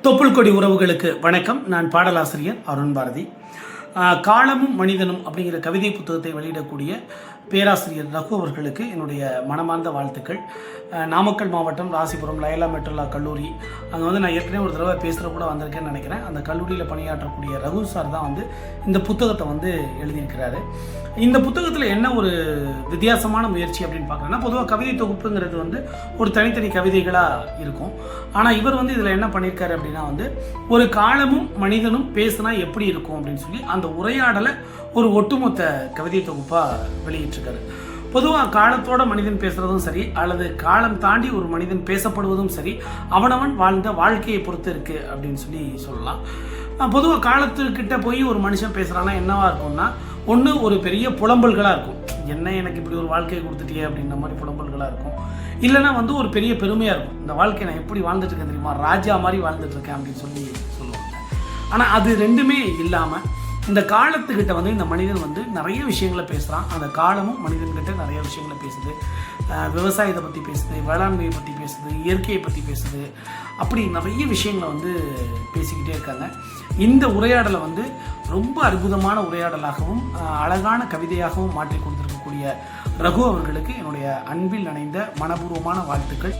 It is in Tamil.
தொப்புள் கொடி உறவுகளுக்கு வணக்கம். நான் பாடலாசிரியர் அருண் பாரதி. காலமும் மனிதனும் அப்படிங்கிற கவிதை புத்தகத்தை வெளியிடக்கூடிய பேராசிரியர் ரகு அவர்களுக்கு என்னுடைய மனமார்ந்த வாழ்த்துக்கள். நாமக்கல் மாவட்டம் ராசிபுரம் லயலா மெட்ரோலா கல்லூரி, அங்கே வந்து நான் ஏற்கனவே ஒரு தடவை பேசுகிற கூட வந்திருக்கேன்னு நினைக்கிறேன். அந்த கல்லூரியில் பணியாற்றக்கூடிய ரகு சார் தான் வந்து இந்த புத்தகத்தை வந்து எழுதியிருக்கிறாரு. இந்த புத்தகத்தில் என்ன ஒரு வித்தியாசமான முயற்சி அப்படின்னு பார்க்குறேன்னா, பொதுவாக கவிதை தொகுப்புங்கிறது வந்து ஒரு தனித்தனி கவிதைகளாக இருக்கும். ஆனால் இவர் வந்து இதில் என்ன பண்ணியிருக்காரு அப்படின்னா வந்து ஒரு காலமும் மனிதனும் பேசினா எப்படி இருக்கும் அப்படின்னு சொல்லி அந்த உரையாடலை ஒரு ஒட்டுமொத்த கவிதை தொகுப்பாக வெளியிட்டிருக்காரு. பொதுவாக காலத்தோட மனிதன் பேசுகிறதும் சரி, அல்லது காலம் தாண்டி ஒரு மனிதன் பேசப்படுவதும் சரி, அவனவன் வாழ்ந்த வாழ்க்கையை பொறுத்து இருக்குது அப்படின்னு சொல்லலாம். பொதுவாக காலத்துக்கிட்ட போய் ஒரு மனுஷன் பேசுகிறான்னா என்னவா இருக்கும்னா, ஒன்று ஒரு பெரிய புலம்பல்களாக இருக்கும். என்ன எனக்கு இப்படி ஒரு வாழ்க்கையை கொடுத்துட்டியே அப்படின்ற மாதிரி புலம்பல்களாக இருக்கும். இல்லைன்னா வந்து ஒரு பெரிய பெருமையாக இருக்கும். இந்த வாழ்க்கையை நான் எப்படி வாழ்ந்துட்டு இருக்கேன் தெரியுமா, ராஜா மாதிரி வாழ்ந்துட்டு இருக்கேன் அப்படின்னு சொல்லுவாங்க. ஆனால் அது ரெண்டுமே இல்லாமல் இந்த காலத்துக்கிட்ட வந்து இந்த மனிதன் வந்து நிறைய விஷயங்களை பேசுகிறான். அந்த காலமும் மனிதன்கிட்ட நிறைய விஷயங்களை பேசுது. விவசாயத்தை பற்றி பேசுது, வேளாண்மையை பற்றி பேசுது, இயற்கையை பற்றி பேசுது. அப்படி நிறைய விஷயங்களை வந்து பேசிக்கிட்டே இருக்காங்க. இந்த உரையாடலை வந்து ரொம்ப அற்புதமான உரையாடலாகவும் அழகான கவிதையாகவும் மாற்றி கொடுத்துருக்கக்கூடிய ரகு அவர்களுக்கு என்னுடைய அன்பில் நனைந்த மனப்பூர்வமான வாழ்த்துக்கள்.